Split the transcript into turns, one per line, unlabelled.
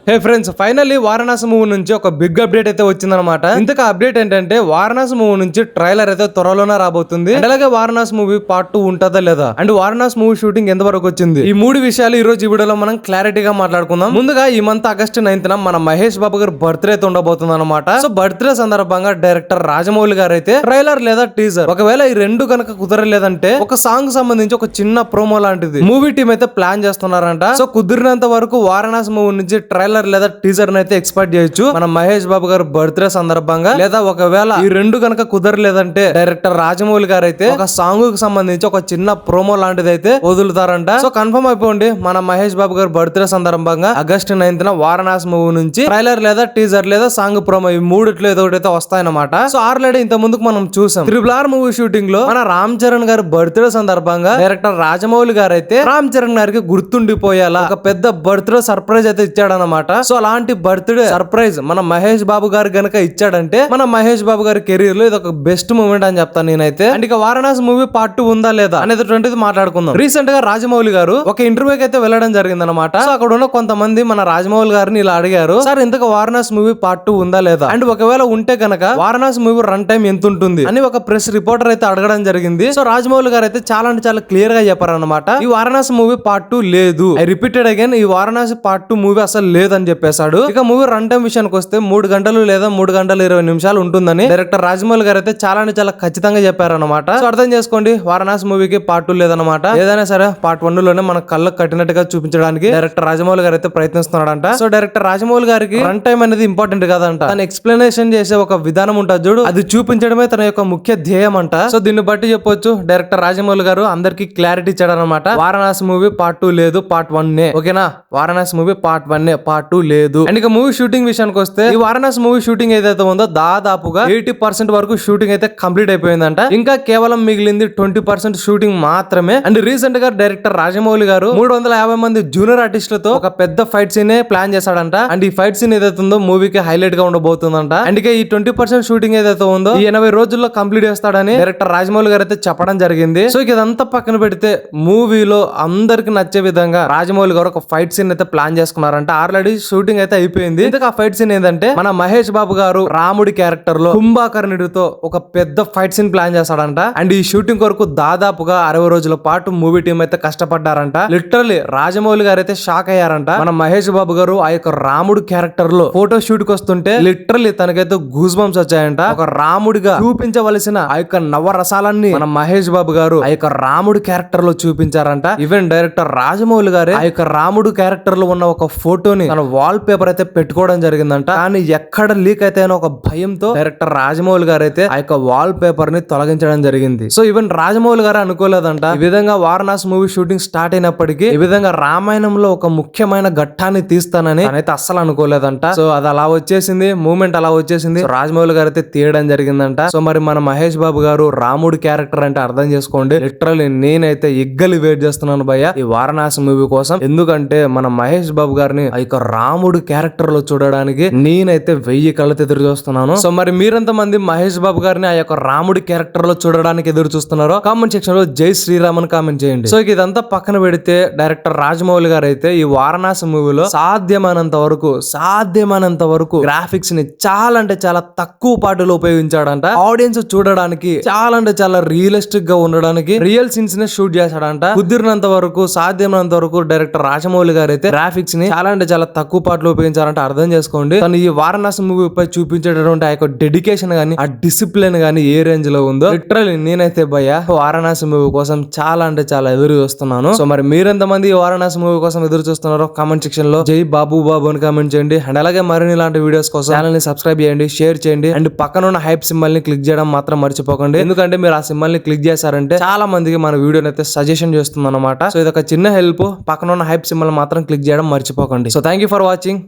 హే friends, finally Varanasi movie నుంచి ఒక big update అయితే వచ్చిందనమాట. ఇంతకు అప్డేట్ ఏంటంటే వారణాసి మూవీ నుంచి ట్రైలర్ అయితే త్వరలోనే రాబోతుంది. అలాగే వారణాసి మూవీ పార్ట్ 2 ఉంటుందా లేదా, అండ్ వారణాసి మూవీ షూటింగ్ ఎంత వరకు వచ్చింది, ఈ మూడు విషయాలు ఈ రోజు ఈ వీడియోలో మనం క్లారిటీగా మాట్లాడుకుందాం. ముందుగా ఈ మంత్ ఆగస్టు 9th మన మహేష్ బాబు గారు బర్త్డే అయితే ఉండబోతుంది అనమాట. సో బర్త్డే సందర్భంగా డైరెక్టర్ రాజమౌళి గారు అయితే ట్రైలర్ లేదా టీజర్, ఒకవేళ ఈ రెండు కనుక కుదరలేదంటే ఒక సాంగ్ సంబంధించి ఒక చిన్న ప్రోమో లాంటిది మూవీ టీం అయితే ప్లాన్ చేస్తున్నారంట. సో కుదిరినంత వరకు వారణాసి మూవీ నుంచి ట్రైలర్ లేదా టీజర్ అయితే ఎక్స్పెక్ట్ చేయొచ్చు మన మహేష్ బాబు గారు బర్త్డే సందర్భంగా. లేదా ఒకవేళ ఈ రెండు కనుక కుదరలేదంటే డైరెక్టర్ రాజమౌళి గారు అయితే ఒక సాంగ్ కు సంబంధించి ఒక చిన్న ప్రోమో లాంటిది అయితే వదులుతారంట. సో కన్ఫర్మ్ అయిపోండి, మన మహేష్ బాబు గారు బర్త్డే సందర్భంగా ఆగస్టు 9th వారణాసి మూవీ నుంచి ట్రైలర్ లేదా టీజర్ లేదా సాంగ్ ప్రోమో ఈ మూడిట్లో ఏదో ఒకటి అయితే వస్తాయన్నమాట. సో ఆల్రెడీ ఇంత ముందుకు మనం చూసాం RRR మూవీ షూటింగ్ లో మన రామ్ చరణ్ గారు బర్త్డే సందర్భంగా డైరెక్టర్ రాజమౌళి గారు అయితే రామ్ చరణ్ గారికి గుర్తుండిపోయేలా ఒక పెద్ద బర్త్డే సర్ప్రైజ్ అయితే ఇచ్చాడనమాట. సో అలాంటి బర్త్డే సర్ప్రైజ్ మన మహేష్ బాబు గారు గనక ఇచ్చాడంటే మన మహేష్ బాబు గారి కెరీర్ లో ఇది ఒక బెస్ట్ మూమెంట్ అని చెప్తాను నేనైతే. అండ్ ఇక వారణాసి మూవీ పార్ట్ 2 ఉందా లేదా అనేది మాట్లాడుకుందాం. రీసెంట్ గా రాజమౌళి గారు ఒక ఇంటర్వ్యూకి అయితే వెళ్ళడం జరిగింది అనమాట. సో అక్కడ ఉన్న కొంతమంది మన రాజమౌళి గారిని ఇలా అడిగారు, సార్ ఇంతకు వారణాసి మూవీ పార్ట్ 2 ఉందా లేదా, అండ్ ఒకవేళ ఉంటే గనక వారణాసి మూవీ రన్ టైం ఎంత ఉంటుంది అని ఒక ప్రెస్ రిపోర్టర్ అయితే అడగడం జరిగింది. సో రాజమౌళి గారు అయితే చాలా అంటే చాలా క్లియర్ గా చెప్పారనమాట, ఈ వారణాసి మూవీ పార్ట్ 2 లేదు, ఐ రిపీటెడ్ అగైన్, ఈ వారణాసి పార్ట్ 2 మూవీ అసలు లేదని చెప్పేశాడు. ఇక మూవీ రన్ టైం విషయానికి వస్తే 3 గంటలు లేదా 3 గంటల 20 నిమిషాలు ఉంటుందని డైరెక్టర్ రాజమౌళి గారు అయితే చాలా అంటే చాలా ఖచ్చితంగా చెప్పారనమాట. సో అర్థం చేసుకోండి, వారణాసి మూవీకి పార్ట్ 2 లేదనమాట. ఏదైనా సరే పార్ట్ 1 లోనే మన కళ్ళకు కట్టినట్టుగా చూపించడానికి డైరెక్టర్ రాజమౌళి గారు అయితే ప్రయత్నిస్తున్నాడంట. సో డైరెక్టర్ రాజమౌళి గారికి రన్ టైం అనేది ఇంపార్టెంట్ కాదంట, తను ఎక్స్ప్లెనేషన్ చేసే ఒక విధానం ఉంటుంది చూడు, అది చూపించడమే తన యొక్క ముఖ్య ధ్యేయం అంట. సో దీన్ని బట్టి చెప్పొచ్చు డైరెక్టర్ రాజమౌళి గారు అందరికి క్లారిటీ ఇచ్చాడనమాట, వారణాసి మూవీ పార్ట్ 2 లేదు, పార్ట్ 1 ఓకేనా, వారణాసి మూవీ పార్ట్ 1 పార్ట్ 2 లేదు. అండ్ ఇక మూవీ షూటింగ్ విషయానికి వస్తే ఈ వారణాసి మూవీ షూటింగ్ ఏదైతే ఉందో దాదాపుగా 80% వరకు షూటింగ్ అయితే కంప్లీట్ అయిపోయిందంట. ఇంకా కేవలం మిగిలింది 20% షూటింగ్ మాత్రమే. అండ్ రీసెంట్ గా డైరెక్టర్ రాజమౌళి గారు 350 మంది జూనియర్ ఆర్టిస్టులతో ఒక పెద్ద ఫైట్ సీన్ ప్లాన్ చేశాడంట. అండ్ ఈ ఫైట్ సీన్ ఏదైతే ఉందో మూవీకి హైలైట్ గా ఉండబోతుందంట. అండ్ ఇక ఈ 20% షూటింగ్ ఏదైతే ఉందో ఈ 80 రోజుల్లో కంప్లీట్ చేస్తాడని డైరెక్టర్ రాజమౌళి గారు అయితే చెప్పడం జరిగింది. సో ఇదంతా పక్కన పెడితే మూవీలో అందరికి నచ్చే విధంగా రాజమౌళి గారు ఒక ఫైట్ సీన్ అయితే ప్లాన్ చేసుకున్నారంట. ఆల్రెడీ షూటింగ్ అయితే అయిపోయింది. ఇంతకు ఆ ఫైట్ సీన్ ఏంటంటే మన మహేష్ బాబు గారు రాముడి క్యారెక్టర్ లో కుంభకర్ణుడితో ఒక పెద్ద ఫైట్ సీన్ ప్లాన్ చేస్తాడంట. అండ్ ఈ షూటింగ్ కొరకు దాదాపుగా 60 రోజుల పాటు మూవీ టీం అయితే కష్టపడ్డారంట. లిటరల్లీ రాజమౌళి గారు అయితే షాక్ అయ్యారంట. మన మహేష్ బాబు గారు ఆ యొక్క రాముడు క్యారెక్టర్ లో ఫోటో షూట్ కి వస్తుంటే లిటరల్లీ తనకైతే గూస్ బంప్స్ వచ్చాయంట. ఒక రాముడిగా చూపించవలసిన ఆ యొక్క నవరసాలన్నీ మన మహేష్ బాబు గారు ఆ యొక్క రాముడు క్యారెక్టర్ లో చూపించారంట. ఈవెన్ డైరెక్టర్ రాజమౌళి గారు ఆ యొక్క రాముడు క్యారెక్టర్ లో ఉన్న ఒక ఫోటోని తన వాల్ పేపర్ అయితే పెట్టుకోవడం జరిగిందంట. కానీ ఎక్కడ లీక్ అయితే ఒక భయంతో డైరెక్టర్ రాజమౌళి గారు అయితే ఆ యొక్క వాల్ పేపర్ ని తొలగించడం జరిగింది. సో ఈవెన్ రాజమౌళి గారు అనుకోలేదంట ఈ విధంగా వారణాసి మూవీ షూటింగ్ స్టార్ట్ అయినప్పటికీ ఈ విధంగా రామాయణంలో ఒక ముఖ్యమైన ఘట్టాన్ని తీస్తానని తనైతే అస్సలు అనుకోలేదంట. సో అది అలా వచ్చేసింది, మూమెంట్ అలా వచ్చేసింది. రాజమౌళి గారు అయితే తీయడం జరిగిందంట. సో మరి మన మహేష్ బాబు గారు రాముడి క్యారెక్టర్ అంటే అర్థం చేసుకోండి, లిటరల్లీ నేనైతే ఎగ్గలి వెయిట్ చేస్తున్నాను భయ్య ఈ వారణాసి మూవీ కోసం. ఎందుకంటే మన మహేష్ బాబు గారిని ఆ యొక్క రాముడు క్యారెక్టర్ లో చూడడానికి నేనైతే 1000 కళ్ళతో ఎదురు చూస్తున్నాను. సో మరి మీరెంత మంది మహేష్ బాబు గారిని ఆ యొక్క రాముడి క్యారెక్టర్ లో చూడడానికి ఎదురు చూస్తున్నారో కామెంట్ సెక్షన్ లో జై శ్రీరామ్ అని కామెంట్ చేయండి. సో ఇదంతా పక్కన పెడితే డైరెక్టర్ రాజమౌళి గారు అయితే ఈ వారణాసి మూవీలో సాధ్యమైనంత వరకు గ్రాఫిక్స్ ని చాలా అంటే చాలా తక్కువ పాటలో ఉపయోగించాడంట. ఆడియన్స్ చూడడానికి చాలా అంటే చాలా రియలిస్టిక్ గా ఉండడానికి రియల్ సీన్స్ ని షూట్ చేశాడంట. కుదిరినంత వరకు సాధ్యమైనంత వరకు డైరెక్టర్ రాజమౌళి గారు అయితే గ్రాఫిక్స్ ని చాలా అంటే చాలా తక్కువ పాటలో ఉపయోగించారంటే అర్థం చేసుకోండి తను ఈ వారణాసి మూవీ పై చూపించేటటువంటి ఆ యొక్క డెడికేషన్ గానీ ఆ డిసిప్లిన్ గానీ ఏ రేంజ్ లో ఉందో లిటరల్లీ నేనైతే భయ్య వారణాసి మూవీ కోసం చాలా అంటే చాలా ఎదురు చూస్తున్నాను. సో మరి మీరెంతమంది ఈ వారణాసి మూవీ కోసం ఎదురు చూస్తున్నారో కామెంట్ సెక్షన్ లో జై బాబు బాబు అని కామెంట్ చేయండి. అండ్ అలాగే మరిన్ని ఇలాంటి వీడియోస్ కోసం ఛానల్ ని సబ్స్క్రైబ్ చేయండి, షేర్ చేయండి. అండ్ పక్కన ఉన్న హైప్ సింబల్ ని క్లిక్ చేయడం మాత్రం మర్చిపోకండి. ఎందుకంటే మీరు ఆ సింబల్ ని క్లిక్ చేశారంటే చాలా మందికి మన వీడియోని అయితే సజెషన్ చేస్తుంది అనమాట. సో ఇది ఒక చిన్న హెల్ప్, పక్కన ఉన్న హైప్ సింబల్ మాత్రం క్లిక్ చేయడం మర్చిపోకండి. So thank you for watching.